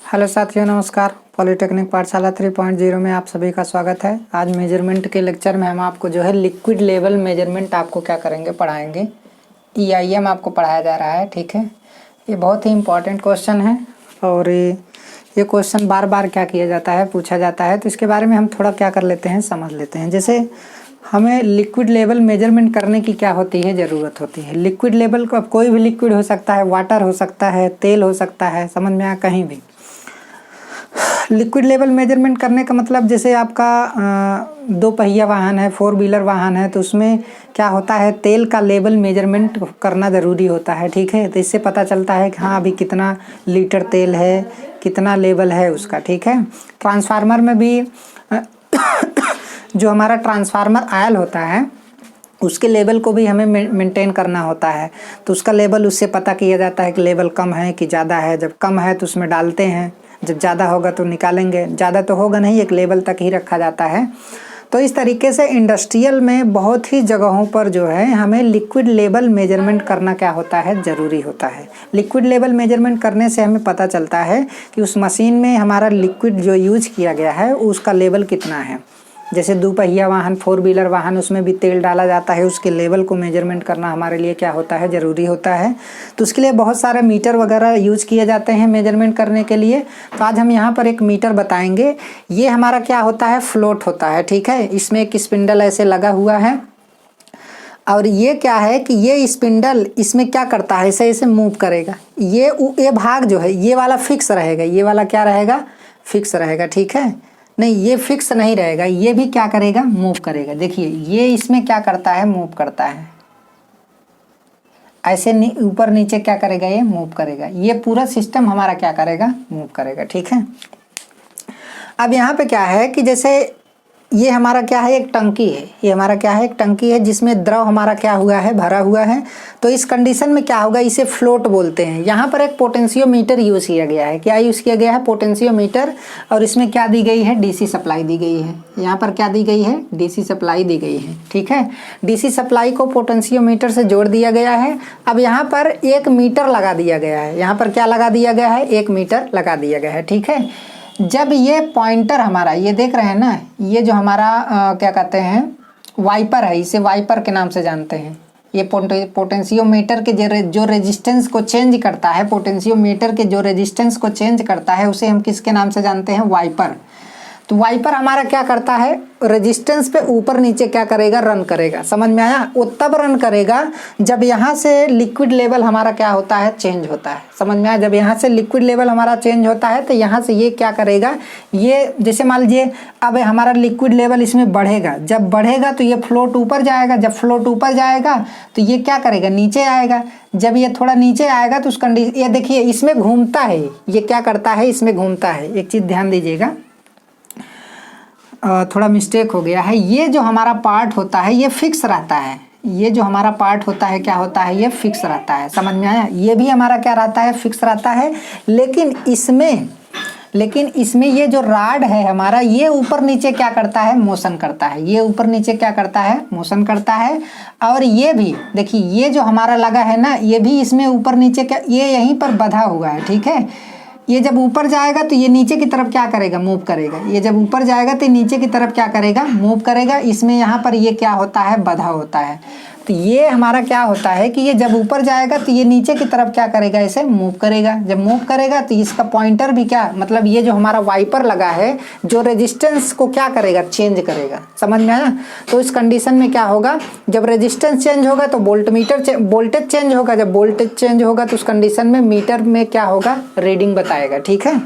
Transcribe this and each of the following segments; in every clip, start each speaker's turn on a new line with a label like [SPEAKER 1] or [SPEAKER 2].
[SPEAKER 1] Hello साथियों, नमस्कार। Polytechnic पाठशाला 3.0 में आप सभी का स्वागत है। आज मेजरमेंट के लेक्चर में हम आपको जो है लिक्विड लेवल मेजरमेंट आपको क्या करेंगे, पढ़ाएंगे। EIM आपको पढ़ाया जा रहा है, ठीक है। ये बहुत ही इम्पॉर्टेंट क्वेश्चन है और ये क्वेश्चन बार बार क्या किया जाता है, पूछा जाता है। तो इसके बारे में हम थोड़ा क्या कर लेते हैं, समझ लेते हैं। जैसे हमें लिक्विड लेवल मेजरमेंट करने की क्या होती है, ज़रूरत होती है। लिक्विड लेवल को अब कोई भी लिक्विड हो सकता है, वाटर हो सकता है, तेल हो सकता है, समझ में आया, कहीं भी। लिक्विड लेवल मेजरमेंट करने का मतलब जैसे आपका 2 पहिया वाहन है, 4 व्हीलर वाहन है, तो उसमें क्या होता है, तेल का लेवल मेजरमेंट करना ज़रूरी होता है, ठीक है। तो इससे पता चलता है कि हाँ अभी कितना लीटर तेल है, कितना लेवल है उसका, ठीक है। ट्रांसफार्मर में भी जो हमारा ट्रांसफार्मर आयल होता है उसके लेवल को भी हमें मेंटेन करना होता है। तो उसका लेवल उससे पता किया जाता है कि लेवल कम है कि ज़्यादा है। जब कम है तो उसमें डालते हैं, जब ज़्यादा होगा तो निकालेंगे। ज़्यादा तो होगा नहीं, एक लेवल तक ही रखा जाता है। तो इस तरीके से इंडस्ट्रियल में बहुत ही जगहों पर जो है हमें लिक्विड लेवल मेजरमेंट करना क्या होता है, ज़रूरी होता है। लिक्विड लेवल मेजरमेंट करने से हमें पता चलता है कि उस मशीन में हमारा लिक्विड जो यूज किया गया है उसका लेवल कितना है। जैसे 2 पहिया वाहन, 4 व्हीलर वाहन, उसमें भी तेल डाला जाता है, उसके लेवल को मेजरमेंट करना हमारे लिए क्या होता है, ज़रूरी होता है। तो उसके लिए बहुत सारे मीटर वगैरह यूज किए जाते हैं मेजरमेंट करने के लिए। तो आज हम यहाँ पर एक मीटर बताएंगे। ये हमारा क्या होता है, फ्लोट होता है, ठीक है। इसमें एक स्पिंडल ऐसे लगा हुआ है और ये क्या है कि ये स्पिंडल इसमें क्या करता है, ऐसे ऐसे मूव करेगा। ये भाग जो है ये वाला फिक्स रहेगा, ये वाला क्या रहेगा, फिक्स रहेगा, ठीक है। नहीं, ये फिक्स नहीं रहेगा, ये भी क्या करेगा, मूव करेगा। देखिए ये इसमें क्या करता है, मूव करता है, ऐसे ऊपर नीचे क्या करेगा, ये मूव करेगा। ये पूरा सिस्टम हमारा क्या करेगा, मूव करेगा, ठीक है। अब यहाँ पे क्या है कि जैसे ये हमारा क्या है, एक टंकी है। ये हमारा क्या है, एक टंकी है जिसमें द्रव हमारा क्या हुआ है, भरा हुआ है। तो इस कंडीशन में क्या होगा, इसे फ्लोट बोलते हैं। यहाँ पर एक पोटेंशियोमीटर यूज़ किया गया है। क्या यूज़ किया गया है, पोटेंशियोमीटर। और इसमें क्या दी गई है, DC सप्लाई दी गई है। यहाँ पर क्या दी गई है, DC सप्लाई दी गई है, ठीक है। DC सप्लाई को पोटेंशियोमीटर से जोड़ दिया गया है। अब यहाँ पर 1 मीटर लगा दिया गया है। यहाँ पर क्या लगा दिया गया है, 1 मीटर लगा दिया गया है, ठीक है। जब ये पॉइंटर हमारा, ये देख रहे हैं ना, ये जो हमारा क्या कहते हैं, वाइपर है, इसे वाइपर के नाम से जानते हैं। ये पोटेंशियोमीटर के जो रेजिस्टेंस को चेंज करता है, पोटेंशियोमीटर के जो रेजिस्टेंस को चेंज करता है, उसे हम किसके नाम से जानते हैं, वाइपर। तो वाइपर हमारा क्या करता है, रेजिस्टेंस पे ऊपर नीचे क्या करेगा, रन करेगा। समझ में आया। वो तब रन करेगा जब यहाँ से लिक्विड लेवल हमारा क्या होता है, चेंज होता है। समझ में आया। जब यहाँ से लिक्विड लेवल हमारा चेंज होता है तो यहाँ से ये क्या करेगा, ये जैसे मान लीजिए अब हमारा लिक्विड लेवल इसमें बढ़ेगा। जब बढ़ेगा तो ये फ्लोट ऊपर जाएगा। जब फ्लोट ऊपर जाएगा तो ये क्या करेगा, नीचे आएगा। जब ये थोड़ा नीचे आएगा तो उस कंडीशन, ये देखिए इसमें घूमता है, ये क्या करता है, इसमें घूमता है। एक चीज़ ध्यान दीजिएगा, थोड़ा मिस्टेक हो गया है। ये जो हमारा पार्ट होता है ये फिक्स रहता है। ये जो हमारा पार्ट होता है क्या होता है, ये फिक्स रहता है। समझ में आया। ये भी हमारा क्या रहता है, फिक्स रहता है। लेकिन इसमें ये जो राड है हमारा, ये ऊपर नीचे क्या करता है, मोशन करता है। ये ऊपर नीचे क्या करता है, मोशन करता है। और ये भी देखिए, ये जो हमारा लगा है ना, ये भी इसमें ऊपर नीचे क्या, ये यहीं पर बंधा हुआ है, ठीक है। ये जब ऊपर जाएगा तो ये नीचे की तरफ क्या करेगा, मूव करेगा। ये जब ऊपर जाएगा तो नीचे की तरफ क्या करेगा, मूव करेगा। इसमें यहाँ पर ये क्या होता है, बंधा होता है। तो ये हमारा क्या होता है कि ये जब ऊपर जाएगा तो ये नीचे की तरफ क्या करेगा, इसे मूव करेगा। जब मूव करेगा तो इसका पॉइंटर भी क्या, मतलब ये जो हमारा वाइपर लगा है जो रेजिस्टेंस को क्या करेगा, चेंज करेगा। समझ में आया। तो इस कंडीशन में क्या होगा, जब रेजिस्टेंस चेंज होगा तो वोल्टेज चेंज होगा। जब वोल्टेज चेंज होगा तो उस कंडीशन में मीटर में क्या होगा, रीडिंग बताएगा, ठीक है।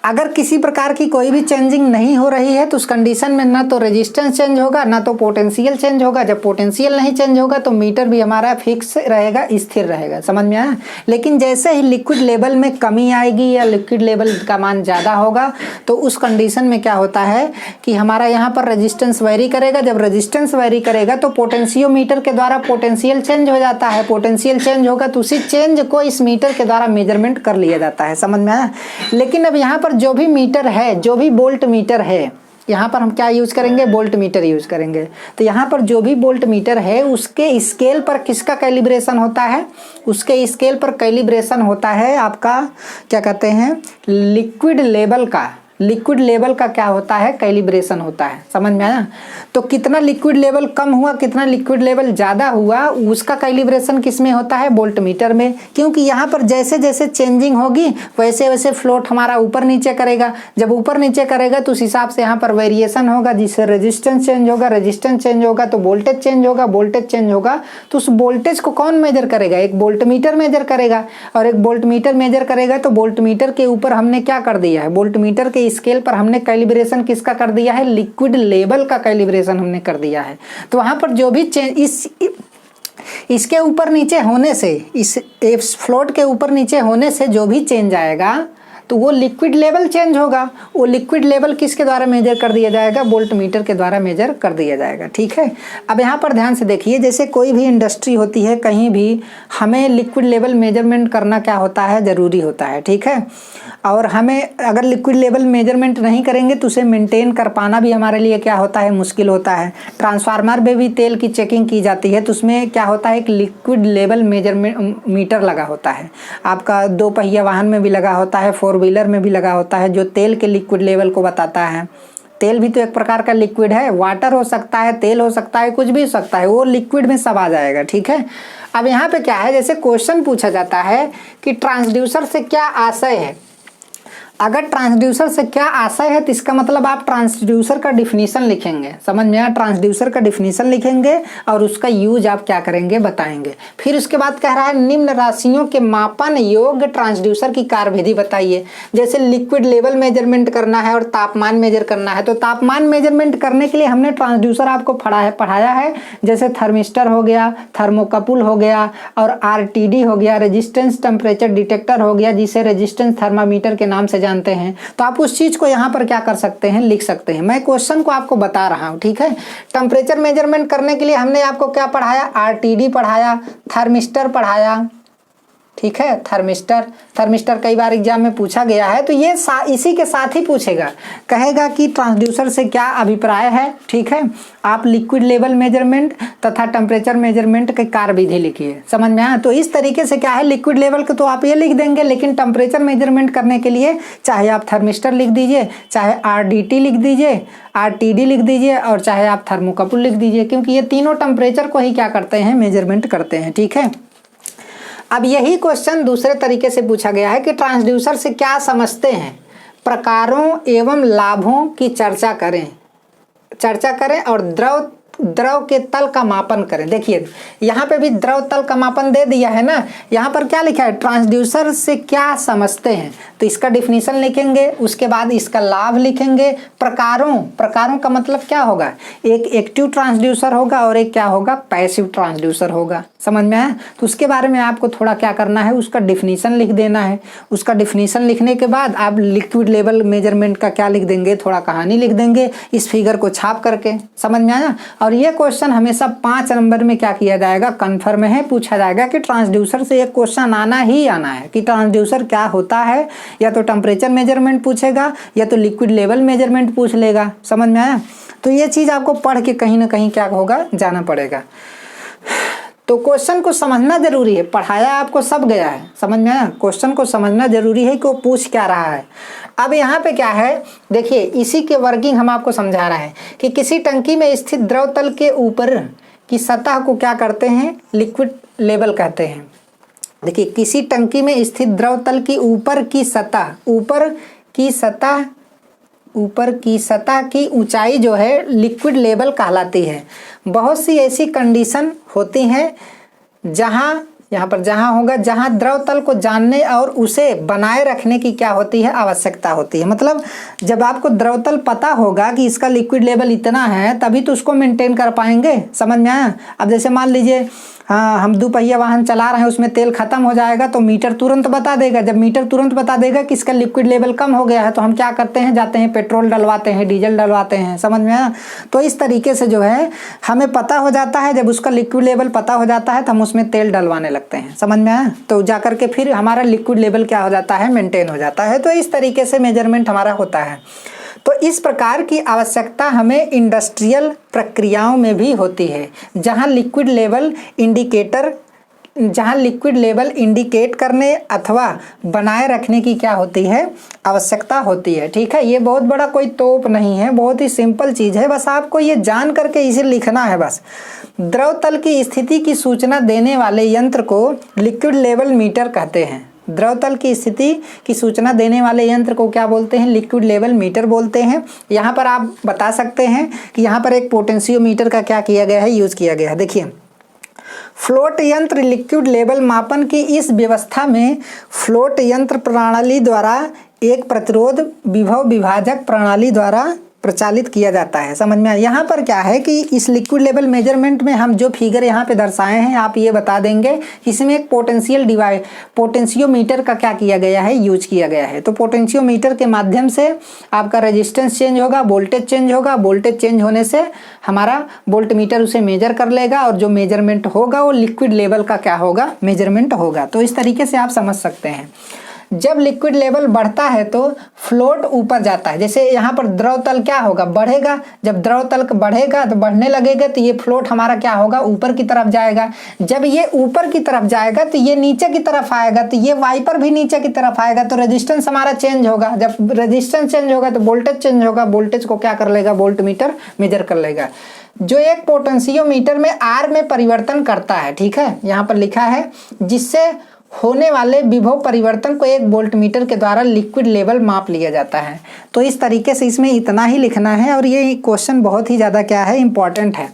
[SPEAKER 1] अगर किसी प्रकार की कोई भी चेंजिंग नहीं हो रही है तो उस कंडीशन में ना तो रेजिस्टेंस चेंज होगा, ना तो पोटेंशियल चेंज होगा। जब पोटेंशियल नहीं चेंज होगा तो मीटर भी हमारा फिक्स रहेगा, स्थिर रहेगा। समझ में आया। लेकिन जैसे ही लिक्विड लेवल में कमी आएगी या लिक्विड लेवल का मान ज़्यादा होगा तो उस कंडीशन में क्या होता है कि हमारा यहाँ पर रेजिस्टेंस वेरी करेगा। जब रेजिस्टेंस वेरी करेगा तो पोटेंशियोमीटर के द्वारा पोटेंशियल चेंज हो जाता है। पोटेंशियल चेंज होगा तो उसी चेंज को इस मीटर के द्वारा मेजरमेंट कर लिया जाता है। समझ में आया। लेकिन अब यहाँ पर जो भी मीटर है, जो भी वोल्ट मीटर है, यहाँ पर हम क्या यूज करेंगे, वोल्ट मीटर यूज करेंगे। तो यहाँ पर जो भी वोल्ट मीटर है उसके स्केल पर किसका कैलिब्रेशन होता है, उसके स्केल पर कैलिब्रेशन होता है आपका क्या कहते हैं, लिक्विड लेवल का। लिक्विड लेवल का क्या होता है, कैलिब्रेशन होता है। समझ में आया। तो कितना लिक्विड लेवल कम हुआ, कितना लिक्विड लेवल ज़्यादा हुआ, उसका कैलिब्रेशन किस में होता है, वोल्ट मीटर में। क्योंकि यहाँ पर जैसे जैसे चेंजिंग होगी वैसे वैसे फ्लोट हमारा ऊपर नीचे करेगा। जब ऊपर नीचे करेगा तो उस हिसाब से यहाँ पर वेरिएशन होगा, जिससे रेजिस्टेंस चेंज होगा, रेजिस्टेंस चेंज होगा तो वोल्टेज चेंज होगा, वोल्टेज चेंज होगा तो उस वोल्टेज को कौन मेजर करेगा, एक वोल्ट मीटर मेजर करेगा। और एक वोल्ट मीटर मेजर करेगा तो वोल्ट मीटर के ऊपर हमने क्या कर दिया है, वोल्ट मीटर के स्केल पर हमने कैलिब्रेशन किसका कर दिया है, लिक्विड लेवल का कैलिब्रेशन हमने कर दिया है। तो वहां पर जो भी इसके ऊपर नीचे होने से, इस फ्लोट के ऊपर नीचे होने से जो भी चेंज आएगा तो वो लिक्विड लेवल चेंज होगा। वो लिक्विड लेवल किसके द्वारा मेजर कर दिया जाएगा, वोल्ट मीटर के द्वारा मेजर कर दिया जाएगा। ठीक है। अब यहाँ पर ध्यान से देखिए, जैसे कोई भी इंडस्ट्री होती है, कहीं भी हमें लिक्विड लेवल मेजरमेंट करना क्या होता है, ज़रूरी होता है। ठीक है। और हमें अगर लिक्विड लेवल मेजरमेंट नहीं करेंगे तो उसे मेंटेन कर पाना भी हमारे लिए क्या होता है, मुश्किल होता है। ट्रांसफार्मर में भी तेल की चेकिंग की जाती है तो उसमें क्या होता है, एक लिक्विड लेवल मेजरमेंट मीटर लगा होता है। आपका 2 पहिया वाहन में भी लगा होता है, 4 व्हीलर में भी लगा होता है, जो तेल के लिक्विड लेवल को बताता है। तेल भी तो एक प्रकार का लिक्विड है, वाटर हो सकता है, तेल हो सकता है, कुछ भी हो सकता है, वो लिक्विड में सब आ जाएगा। ठीक है। अब यहाँ पे क्या है, जैसे क्वेश्चन पूछा जाता है कि ट्रांसड्यूसर से क्या आशय है। अगर ट्रांसड्यूसर से क्या आशय है तो इसका मतलब आप ट्रांसड्यूसर का डिफिनीशन लिखेंगे। समझ में आया। ट्रांसड्यूसर का डिफिनीशन लिखेंगे और उसका यूज आप क्या करेंगे, बताएंगे। फिर उसके बाद कह रहा है निम्न राशियों के मापन योग्य ट्रांसड्यूसर की कार्यविधि बताइए। जैसे लिक्विड लेवल मेजरमेंट करना है और तापमान मेजर करना है, तो तापमान मेजरमेंट करने के लिए हमने ट्रांसड्यूसर आपको पढ़ाया है। जैसे थर्मिस्टर हो गया, थर्मोकपल हो गया और RTD हो गया, रेजिस्टेंस टेम्परेचर डिटेक्टर हो गया, जिसे रेजिस्टेंस थर्मामीटर के नाम से जानते हैं। तो आप उस चीज को यहाँ पर क्या कर सकते हैं, लिख सकते हैं। मैं क्वेश्चन को आपको बता रहा हूँ। ठीक है। टेम्परेचर मेजरमेंट करने के लिए हमने आपको क्या पढ़ाया, RTD पढ़ाया, थर्मिस्टर पढ़ाया। ठीक है। थर्मिस्टर कई बार एग्जाम में पूछा गया है, तो ये इसी के साथ ही पूछेगा, कहेगा कि ट्रांसड्यूसर से क्या अभिप्राय है। ठीक है। आप लिक्विड लेवल मेजरमेंट तथा टेम्परेचर मेजरमेंट की कार्यविधि लिखिए। समझ में आया। तो इस तरीके से क्या है, लिक्विड लेवल को तो आप ये लिख देंगे, लेकिन टेम्परेचर मेजरमेंट करने के लिए चाहे आप थर्मिस्टर लिख दीजिए, चाहे RDT लिख दीजिए, RTD लिख दीजिए और चाहे आप थर्मोकपल लिख दीजिए, क्योंकि ये तीनों टेम्परेचर को ही क्या करते हैं, मेजरमेंट करते हैं। ठीक है। अब यही क्वेश्चन दूसरे तरीके से पूछा गया है कि ट्रांसड्यूसर से क्या समझते हैं, प्रकारों एवं लाभों की चर्चा करें और द्रव के तल का मापन करें। देखिए यहाँ पे भी द्रव तल का मापन दे दिया है ना। यहाँ पर क्या लिखा है, ट्रांसड्यूसर से क्या समझते हैं, तो इसका डिफिनीशन लिखेंगे, उसके बाद इसका लाभ लिखेंगे। प्रकारों का मतलब क्या होगा, एक एक्टिव ट्रांसड्यूसर होगा और एक क्या होगा, पैसिव ट्रांसड्यूसर होगा। समझ में आया। तो उसके बारे में आपको थोड़ा क्या करना है, उसका डिफिनीशन लिख देना है। उसका डिफिनीशन लिखने के बाद आप लिक्विड लेवल मेजरमेंट का क्या लिख देंगे, थोड़ा कहानी लिख देंगे इस फिगर को छाप करके। समझ में आया। और ये क्वेश्चन हमेशा 5 नंबर में क्या किया जाएगा, कन्फर्म है, पूछा जाएगा कि ट्रांसड्यूसर से एक क्वेश्चन आना ही आना है कि ट्रांसड्यूसर क्या होता है। या तो टेम्परेचर मेजरमेंट पूछेगा या तो लिक्विड लेवल मेजरमेंट पूछ लेगा। समझ में आया। तो ये चीज आपको पढ़ के कहीं ना कहीं क्या होगा, जाना पड़ेगा। तो क्वेश्चन को समझना जरूरी है, पढ़ाया आपको सब गया है। समझ में आया। क्वेश्चन को समझना जरूरी है कि वो पूछ क्या रहा है। अब यहाँ पे क्या है, देखिए इसी के वर्किंग हम आपको समझा रहे हैं कि किसी टंकी में स्थित द्रव तल के ऊपर की सतह को क्या करते हैं, लिक्विड लेवल कहते हैं। देखिए किसी टंकी में स्थित द्रव तल की ऊपर की सतह की ऊंचाई जो है लिक्विड लेवल कहलाती है। बहुत सी ऐसी कंडीशन होती हैं जहां द्रव तल को जानने और उसे बनाए रखने की क्या होती है, आवश्यकता होती है। मतलब जब आपको द्रव तल पता होगा कि इसका लिक्विड लेवल इतना है, तभी तो उसको मेंटेन कर पाएंगे। समझ में आया। अब जैसे मान लीजिए हम 2 पहिया वाहन चला रहे हैं, उसमें तेल खत्म हो जाएगा तो मीटर तुरंत बता देगा। जब मीटर तुरंत बता देगा कि इसका लिक्विड लेवल कम हो गया है, तो हम क्या करते हैं, जाते हैं पेट्रोल डलवाते हैं, डीजल डलवाते हैं। समझ में आया। तो इस तरीके से जो है हमें पता हो जाता है, जब उसका लिक्विड लेवल पता हो जाता है तो हम उसमें तेल डलवाने लगते हैं। समझ में आया। तो जाकर के फिर हमारा लिक्विड लेवल क्या हो जाता है, मेंटेन हो जाता है। तो इस तरीके से मेजरमेंट हमारा होता है। तो इस प्रकार की आवश्यकता हमें इंडस्ट्रियल प्रक्रियाओं में भी होती है, जहां लिक्विड लेवल इंडिकेट करने अथवा बनाए रखने की क्या होती है, आवश्यकता होती है। ठीक है, ये बहुत बड़ा कोई तोप नहीं है, बहुत ही सिंपल चीज है, बस आपको ये जान करके इसे लिखना है बस। द्रव तल की स्थिति की सूचना देने वाले यंत्र को लिक्विड लेवल मीटर कहते हैं। द्रव तल की स्थिति की सूचना देने वाले यंत्र को क्या बोलते हैं, लिक्विड लेवल मीटर बोलते हैं। यहाँ पर आप बता सकते हैं कि यहाँ पर एक पोटेंशियोमीटर का क्या किया गया है, यूज किया गया है। देखिए, फ्लोट यंत्र लिक्विड लेवल मापन की इस व्यवस्था में फ्लोट यंत्र प्रणाली द्वारा एक प्रतिरोध विभव विभाजक प्रणाली द्वारा प्रचालित किया जाता है। समझ में आया? यहाँ पर क्या है कि इस लिक्विड लेवल मेजरमेंट में हम जो फिगर यहाँ पे दर्शाए हैं, आप ये बता देंगे इसमें एक पोटेंशियोमीटर का क्या किया गया है, यूज किया गया है। तो पोटेंशियोमीटर के माध्यम से आपका रेजिस्टेंस चेंज होगा, वोल्टेज चेंज होगा, वोल्टेज चेंज होने से हमारा वोल्ट मीटर उसे मेजर कर लेगा और जो मेजरमेंट होगा वो लिक्विड लेवल का क्या होगा, मेजरमेंट होगा। तो इस तरीके से आप समझ सकते हैं। जब लिक्विड लेवल बढ़ता है तो फ्लोट ऊपर जाता है। जैसे यहाँ पर द्रव तल क्या होगा, बढ़ेगा। जब द्रव तल बढ़ेगा तो बढ़ने लगेगा तो ये फ्लोट हमारा क्या होगा, ऊपर की तरफ जाएगा। जब ये ऊपर की तरफ जाएगा तो ये नीचे की तरफ आएगा, तो ये वाइपर भी नीचे की तरफ आएगा, तो रेजिस्टेंस हमारा चेंज होगा। जब रेजिस्टेंस चेंज होगा तो वोल्टेज चेंज होगा, वोल्टेज को क्या कर लेगा, वोल्ट मीटर मेजर कर लेगा, जो एक पोटेंशियोमीटर में आर में परिवर्तन करता है। ठीक है, यहाँ पर लिखा है जिससे होने वाले विभव परिवर्तन को एक वोल्ट मीटर के द्वारा लिक्विड लेवल माप लिया जाता है। तो इस तरीके से इसमें इतना ही लिखना है और ये क्वेश्चन बहुत ही ज़्यादा क्या है, इम्पॉर्टेंट है।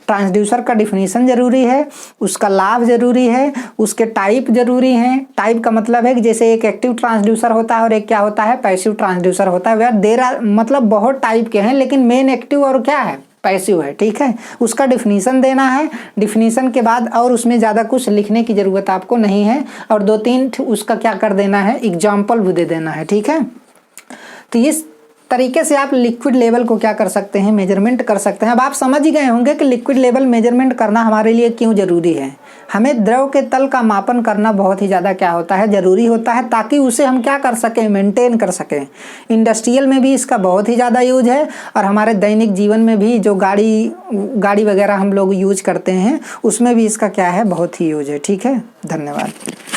[SPEAKER 1] ट्रांसड्यूसर का डिफिनीशन जरूरी है, उसका लाभ जरूरी है, उसके टाइप जरूरी हैं। टाइप का मतलब है कि जैसे एक एक्टिव ट्रांसड्यूसर होता है और एक क्या होता है, पैसिव ट्रांसड्यूसर होता है। वह मतलब बहुत टाइप के हैं, लेकिन मेन एक्टिव और क्या है, पैसिव है। ठीक है, उसका डिफिनीशन देना है। डिफिनीशन के बाद और उसमें ज़्यादा कुछ लिखने की ज़रूरत आपको नहीं है, और 2-3 उसका क्या कर देना है, एग्जाम्पल भी दे देना है। ठीक है, तो इस तरीके से आप लिक्विड लेवल को क्या कर सकते हैं, मेजरमेंट कर सकते हैं। अब आप समझ ही गए होंगे कि लिक्विड लेवल मेजरमेंट करना हमारे लिए क्यों जरूरी है। हमें द्रव के तल का मापन करना बहुत ही ज़्यादा क्या होता है, जरूरी होता है, ताकि उसे हम क्या कर सकें, मेंटेन कर सकें। इंडस्ट्रियल में भी इसका बहुत ही ज़्यादा यूज है, और हमारे दैनिक जीवन में भी जो गाड़ी वगैरह हम लोग यूज करते हैं उसमें भी इसका क्या है, बहुत ही यूज है। ठीक है, धन्यवाद।